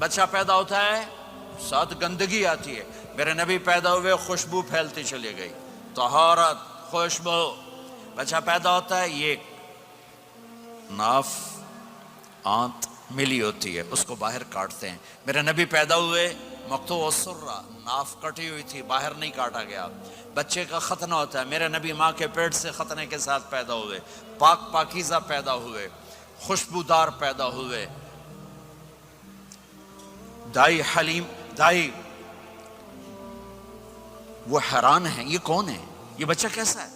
بچہ پیدا ہوتا ہے ساتھ گندگی آتی ہے. میرے نبی پیدا ہوئے خوشبو پھیلتی چلی گئی, طہارت, خوشبو. بچہ پیدا ہوتا ہے, یہ ناف آنت ملی ہوتی ہے, اس کو باہر کاٹتے ہیں. میرے نبی پیدا ہوئے مقطوع السرہ, ناف کٹی ہوئی تھی, باہر نہیں کاٹا گیا. بچے کا ختنہ ہوتا ہے. میرے نبی ماں کے پیٹ سے ختنے کے ساتھ پیدا ہوئے, پاک پاکیزہ پیدا ہوئے, خوشبودار پیدا ہوئے. دائی حلیم, دائی وہ حیران ہیں, یہ کون ہے, یہ بچہ کیسا ہے؟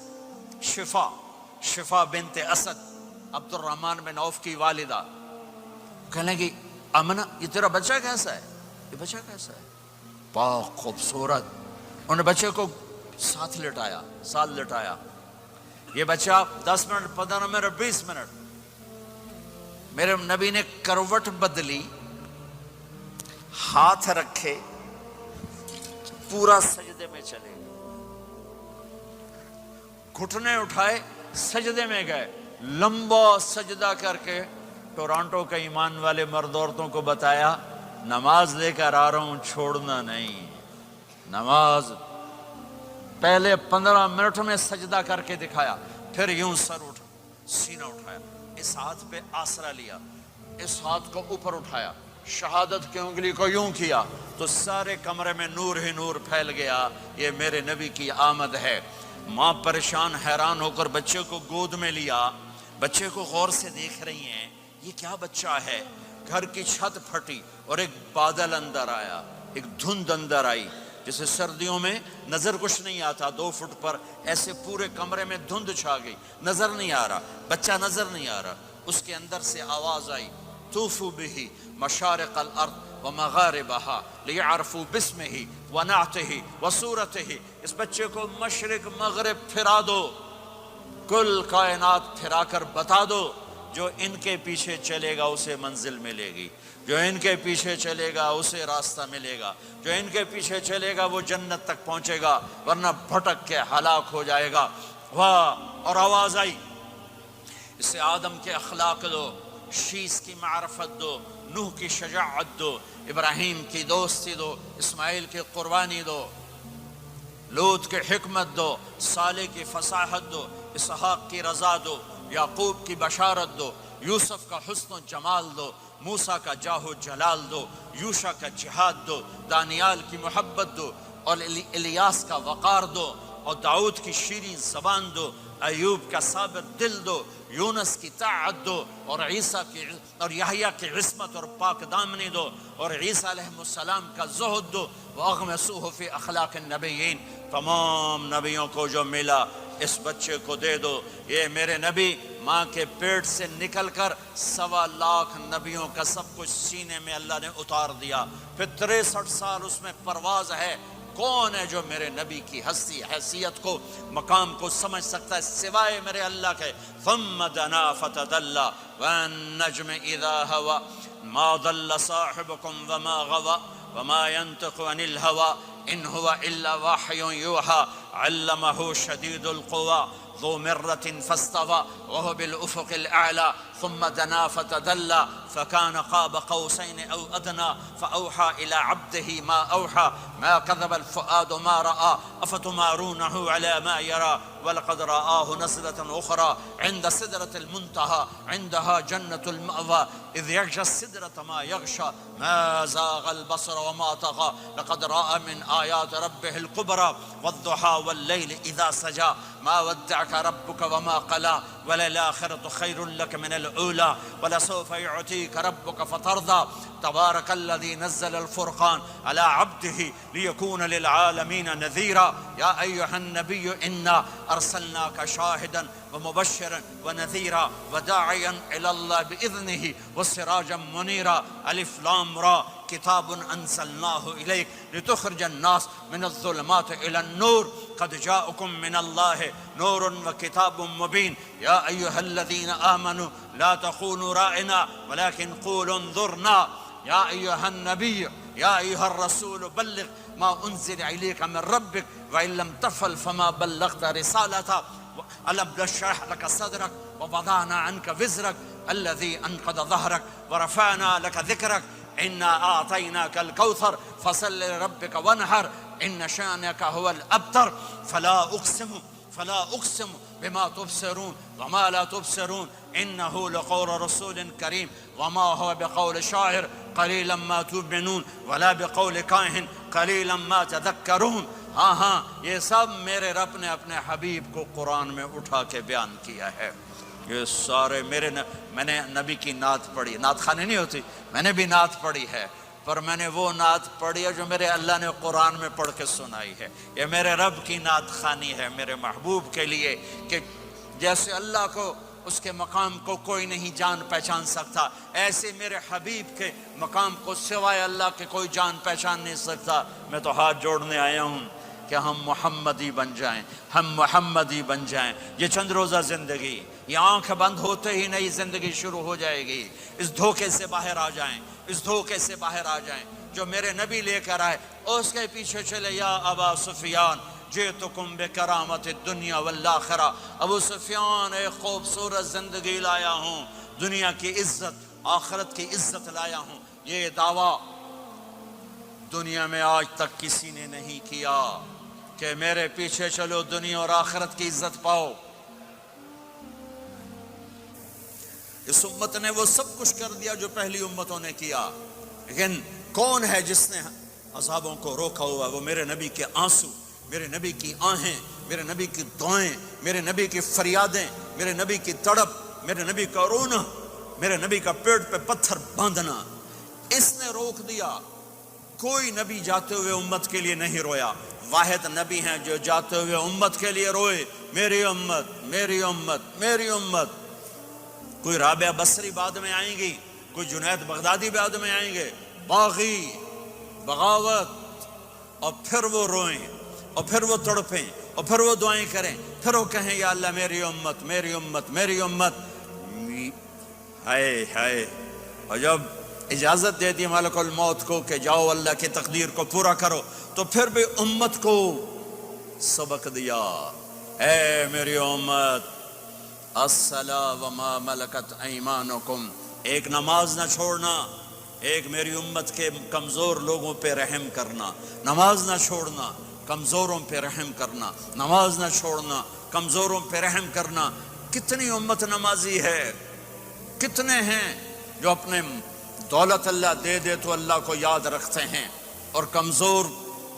شفا بنت اسد, عبد الرحمن بن عوف کی والدہ, کہنے لگی آمنہ یہ تیرا بچہ کیسا ہے؟ یہ بچہ کیسا ہے؟ پاک, خوبصورت. انہوں نے بچے کو ساتھ لٹایا. یہ بچہ 10 منٹ, 15 منٹ, 20 منٹ, میرے نبی نے کروٹ بدلی, ہاتھ رکھے, پورا سجدے میں چلے, گھٹنے اٹھائے, سجدے میں گئے, لمبا سجدہ کر کے ٹورانٹو کے ایمان والے مرد عورتوں کو بتایا نماز لے کر آ رہا ہوں, چھوڑنا نہیں. نماز پہلے 15 منٹ میں سجدہ کر کے دکھایا, پھر یوں سینہ اٹھایا, اس ہاتھ پہ آسرا لیا, اس ہاتھ کو اوپر اٹھایا, شہادت کی انگلی کو یوں کیا تو سارے کمرے میں نور ہی نور پھیل گیا. یہ میرے نبی کی آمد ہے. ماں پریشان حیران ہو کر بچے کو گود میں لیا, بچے کو غور سے دیکھ رہی ہیں, یہ کیا بچہ ہے. گھر کی چھت پھٹی اور ایک بادل اندر آیا, ایک دھند اندر آئی, جیسے سردیوں میں نظر کچھ نہیں آتا 2 فٹ پر, ایسے پورے کمرے میں دھند چھا گئی, نظر نہیں آ رہا, بچہ نظر نہیں آ رہا. اس کے اندر سے آواز آئی, طوفوا به مشارق الارض ومغاربها لیعرفوا باسمه ونعته وصورته. اس بچے کو مشرق مغرب پھرا دو, کل کائنات پھرا کر بتا دو, جو ان کے پیچھے چلے گا اسے منزل ملے گی, جو ان کے پیچھے چلے گا اسے راستہ ملے گا, جو ان کے پیچھے چلے گا وہ جنت تک پہنچے گا, ورنہ بھٹک کے ہلاک ہو جائے گا. واہ. اور آواز آئی, اسے آدم کے اخلاق دو, شیس کی معرفت دو, نوح کی شجاعت دو, ابراہیم کی دوستی دو, اسماعیل کی قربانی دو, لوط کی حکمت دو, صالح کی فصاحت دو, اسحاق کی رضا دو, یعقوب کی بشارت دو, یوسف کا حسن و جمال دو, موسیٰ کا جاہ و جلال دو, یوشع کا جہاد دو, دانیال کی محبت دو, اور الیاس کا وقار دو, اور داؤد کی شیریں زبان دو, ایوب کا صابر دل دو, یونس کی طاعت دو, اور عیسیٰ کی اور یحییٰ کی عصمت اور پاک دامنی دو, اور عیسیٰ علیہ السلام کا زہد دو. وَأَغْمِسُوهُ فِي أَخْلَاقِ النَّبِيِّينَ. تمام نبیوں کو جو ملا اس بچے کو دے دو. یہ میرے نبی ماں کے پیٹ سے نکل کر 1.25 لاکھ نبیوں کا سب کچھ سینے میں اللہ نے اتار دیا. پھر 63 سال اس میں پرواز ہے. کون ہے جو میرے نبی کی ہستی حیثیت کو مقام کو سمجھ سکتا ہے سوائے میرے اللہ کے. ثم دنا فتدلى والنجم اذا هوى ما ضل صاحبكم وما غوى وما ينطق عن الهوى ان هو الا وحي يوحى علمه شديد القوى ذو مرة فاستوى وهو بالأفق الأعلى ثم دنا فتدلى فكان قاب قوسين أو أدنى فأوحى إلى عبده ما أوحى ما كذب الفؤاد ما رأى أفتمارونه على ما يرى ولقد رآه نزلة أخرى عند سدرة المنتهى عندها جنة المأوى إذ يغشى السدرة ما يغشى ما زاغ البصر وما طغى لقد رأى من آيات ربه الكبرى والضحى والليل إذا سجى ما ودعك ربك وما قلى وللآخرة خير لك من الأولى ولسوف يعطيك ربك فترضى تبارك الذي نزل الفرقان على عبده ليكون للعالمين نذيرا يا أيها النبي إنا أرسلناك شاهدا ومبشرا ونذيرا وداعيا إلى الله بإذنه وسراجا منيرا ألف لام را كتاب أنزلناه إليك لتخرج الناس من الظلمات إلى النور قد جاءكم من الله نور وكتاب مبين يا أيها الذين آمنوا لا تخونوا رائنا ولكن قولوا انظرنا يا أيها النبي يا أيها الرسول بلغ ما أنزل إليك من ربك وإن لم تفعل فما بلغت رسالته ألم نشرح لك صدرك ووضعنا عنك وزرك الذي أنقض ظهرك ورفعنا لك ذكرك انا اعطیناک الکوثر فصل لربک وانحر ان شانک هو الابتر فلا اقسم بما تبصرون وما لا تبصرون انه لقول رسول کریم وما هو بقول شاعر قلیلا ما تؤمنون ولا بقول کاہن قلیلا ما تذکرون. ہاں یہ سب میرے رب نے اپنے حبیب کو قرآن میں اٹھا کے بیان کیا ہے. یہ سارے میں نے نبی کی نعت پڑھی. نعت خوانی نہیں ہوتی، میں نے بھی نعت پڑھی ہے، پر میں نے وہ نعت پڑھی ہے جو میرے اللہ نے قرآن میں پڑھ کے سنائی ہے. یہ میرے رب کی نعت خوانی ہے میرے محبوب کے لیے، کہ جیسے اللہ کو اس کے مقام کو کوئی نہیں جان پہچان سکتا، ایسے میرے حبیب کے مقام کو سوائے اللہ کے کوئی جان پہچان نہیں سکتا. میں تو ہاتھ جوڑنے آیا ہوں کہ ہم محمدی بن جائیں، ہم محمدی بن جائیں. یہ چند روزہ زندگی، یہ آنکھ بند ہوتے ہی نئی زندگی شروع ہو جائے گی. اس دھوکے سے باہر آ جائیں، اس دھوکے سے باہر آ جائیں جو میرے نبی لے کر آئے. اس کے پیچھے چلے. یا ابا سفیان جئتکم بکرامت الدنیا والآخرہ. ابو سفیان ایک خوبصورت زندگی لایا ہوں، دنیا کی عزت آخرت کی عزت لایا ہوں. یہ دعویٰ دنیا میں آج تک کسی نے نہیں کیا کہ میرے پیچھے چلو دنیا اور آخرت کی عزت پاؤ. اس امت نے وہ سب کچھ کر دیا جو پہلی امتوں نے کیا، لیکن کون ہے جس نے عذابوں کو روکا ہوا؟ وہ میرے نبی کے آنسو، میرے نبی کی آہیں، میرے نبی کی دعائیں، میرے نبی کی فریادیں، میرے نبی کی تڑپ، میرے نبی کا رونا، میرے نبی کا پیٹ پہ پتھر باندھنا. اس نے روک دیا. کوئی نبی جاتے ہوئے امت کے لیے نہیں رویا. واحد نبی ہیں جو جاتے ہوئے امت کے لیے روئے، میری امت میری امت میری امت. کوئی رابعہ بصری بعد میں آئیں گی، کوئی جنید بغدادی بعد میں آئیں گے، باغی بغاوت، اور پھر وہ روئیں اور پھر وہ تڑپیں اور پھر وہ دعائیں کریں، پھر وہ کہیں یا اللہ میری امت میری امت میری امت. ہائے ہائے. اور جب اجازت دے دی ملک الموت کو کہ جاؤ اللہ کی تقدیر کو پورا کرو، تو پھر بھی امت کو سبق دیا. اے میری امت الصلاۃ وما ملکت ایمانکم. ایک نماز نہ چھوڑنا، ایک میری امت کے کمزور لوگوں پہ رحم کرنا. نماز نہ چھوڑنا، کمزوروں پہ رحم کرنا. نماز نہ چھوڑنا، کمزوروں پہ رحم کرنا. کتنی امت نمازی ہے، کتنے ہیں جو اپنے دولت اللہ دے دے تو اللہ کو یاد رکھتے ہیں اور کمزور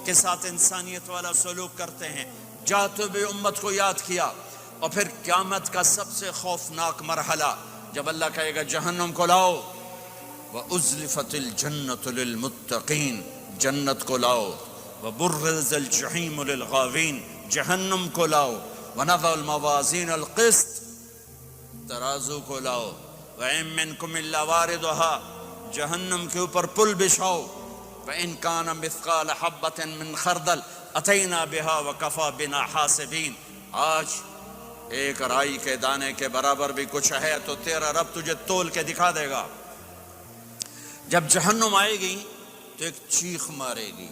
کے ساتھ انسانیت والا سلوک کرتے ہیں. جاتے بھی امت کو یاد کیا. اور پھر قیامت کا سب سے خوفناک مرحلہ جب اللہ کہے گا جہنم کو لاؤ، وَأُزْلِفَتِ الْجَنَّةُ لِلْمُتَّقِينَ، جنت کو لاؤ. وَبُرِّزَ الْجَحِيمُ لِلْغَاوِينَ، جہنم کو لاؤ. وَنَضَعُ الْمَوَازِينَ الْقِسْطَ، ترازو کو لاؤ. وَإِن مِّنكُمْ إِلَّا وَارِدُهَا، جہنم کے اوپر پل بچھاؤ. وَإِن كَانَ مِثْقَالَ حَبَّةٍ مِّنْ خَرْدَلٍ أَتَيْنَا بِهَا وَكَفَى بِنَا حَاسِبِينَ. آج ایک رائی کے دانے کے برابر بھی کچھ ہے تو تیرا رب تجھے تول کے دکھا دے گا. جب جہنم آئے گی تو ایک چیخ مارے گی.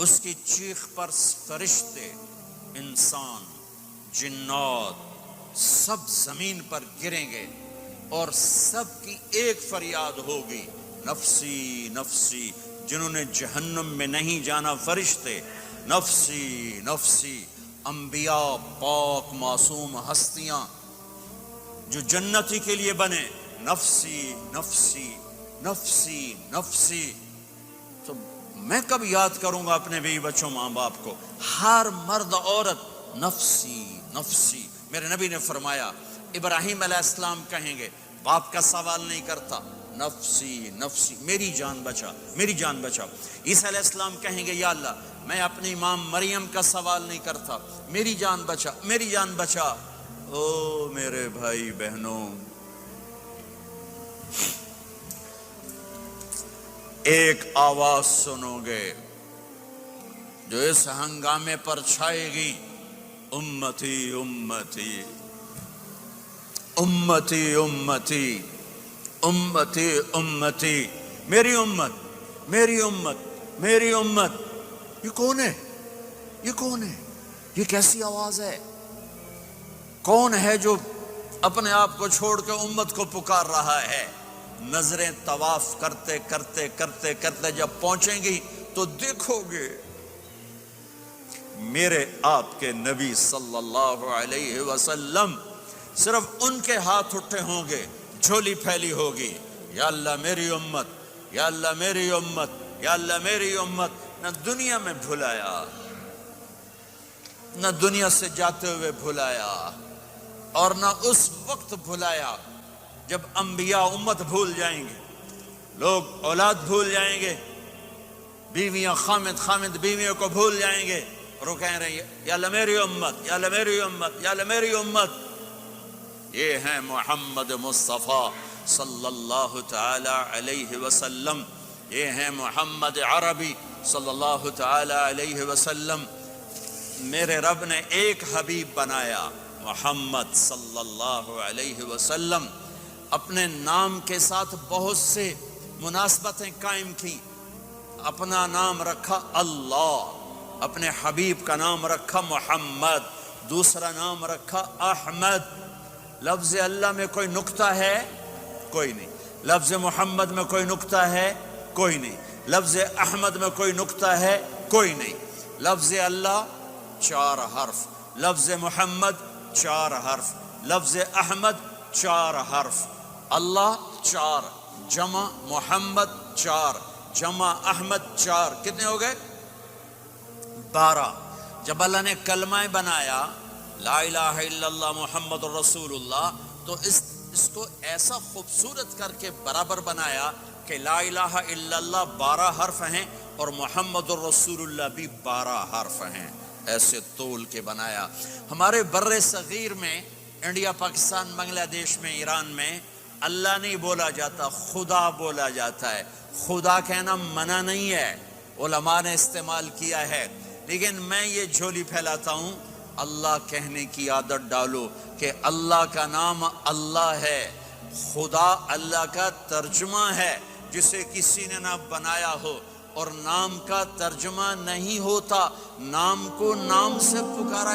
اس کی چیخ پر فرشتے، انسان، جنات سب زمین پر گریں گے اور سب کی ایک فریاد ہوگی، نفسی نفسی. جنہوں نے جہنم میں نہیں جانا فرشتے، نفسی نفسی. انبیاء، پاک معصوم ہستیاں جو جنتی کے لیے بنے، نفسی نفسی نفسی نفسی. تو میں کب یاد کروں گا اپنے بیوی بچوں ماں باپ کو؟ ہر مرد عورت نفسی نفسی. میرے نبی نے فرمایا ابراہیم علیہ السلام کہیں گے، باپ کا سوال نہیں کرتا، نفسی نفسی، میری جان بچا میری جان بچا. عیسیٰ علیہ السلام کہیں گے یا اللہ میں اپنی ماں مریم کا سوال نہیں کرتا، میری جان بچا میری جان بچا. او میرے بھائی بہنوں، ایک آواز سنو گے جو اس ہنگامے پر چھائے گی، امتی امتی امتی امتی امتی امتی. میری امت میری امت میری امت. یہ کون ہے؟ یہ کون ہے؟ یہ کیسی آواز ہے؟ کون ہے جو اپنے آپ کو چھوڑ کے امت کو پکار رہا ہے؟ نظریں طواف کرتے کرتے کرتے کرتے جب پہنچیں گی تو دیکھو گے میرے آپ کے نبی صلی اللہ علیہ وسلم، صرف ان کے ہاتھ اٹھے ہوں گے، جھولی پھیلی ہوگی، یا اللہ میری امت، یا اللہ میری امت، یا اللہ میری امت۔ نہ دنیا میں بھلایا، نہ دنیا سے جاتے ہوئے بھلایا، اور نہ اس وقت بھلایا جب انبیاء امت بھول جائیں گے، لوگ اولاد بھول جائیں گے، بیویاں خامد بیویوں کو بھول جائیں گے، اور وہ کہہ رہے ہیں یا اللہ میری امت، یا اللہ میری امت، یا اللہ میری امت۔ یہ ہیں محمد مصطفیٰ صلی اللہ تعالی علیہ وسلم، یہ ہیں محمد عربی صلی اللہ تعالی علیہ وسلم۔ میرے رب نے ایک حبیب بنایا، محمد صلی اللہ علیہ وسلم۔ اپنے نام کے ساتھ بہت سے مناسبتیں قائم کی، اپنا نام رکھا اللہ، اپنے حبیب کا نام رکھا محمد، دوسرا نام رکھا احمد۔ لفظ اللہ میں کوئی نکتہ ہے؟ کوئی نہیں۔ لفظ محمد میں کوئی نکتہ ہے؟ کوئی نہیں۔ لفظ احمد میں کوئی نکتہ ہے؟ کوئی نہیں۔ لفظ اللہ 4 حرف، لفظ محمد 4 حرف، لفظ احمد 4 حرف۔ اللہ 4، جمع محمد 4، جمع احمد 4، کتنے ہو گئے؟ 12۔ جب اللہ نے کلمہ بنایا لا الہ الا اللہ محمد رسول اللہ، تو اس کو ایسا خوبصورت کر کے برابر بنایا کہ لا الہ الا اللہ 12 حرف ہیں اور محمد الرسول اللہ بھی 12 حرف ہیں، ایسے تول کے بنایا۔ ہمارے بر صغیر میں، انڈیا، پاکستان، بنگلہ دیش میں، ایران میں اللہ نہیں بولا جاتا، خدا بولا جاتا ہے۔ خدا کہنا منع نہیں ہے، علماء نے استعمال کیا ہے، لیکن میں یہ جھولی پھیلاتا ہوں، اللہ کہنے کی عادت ڈالو کہ اللہ کا نام اللہ ہے، خدا اللہ کا ترجمہ ہے جسے کسی نے نہ بنایا ہو، اور نام کا ترجمہ نہیں ہوتا، نام کو نام سے پکارا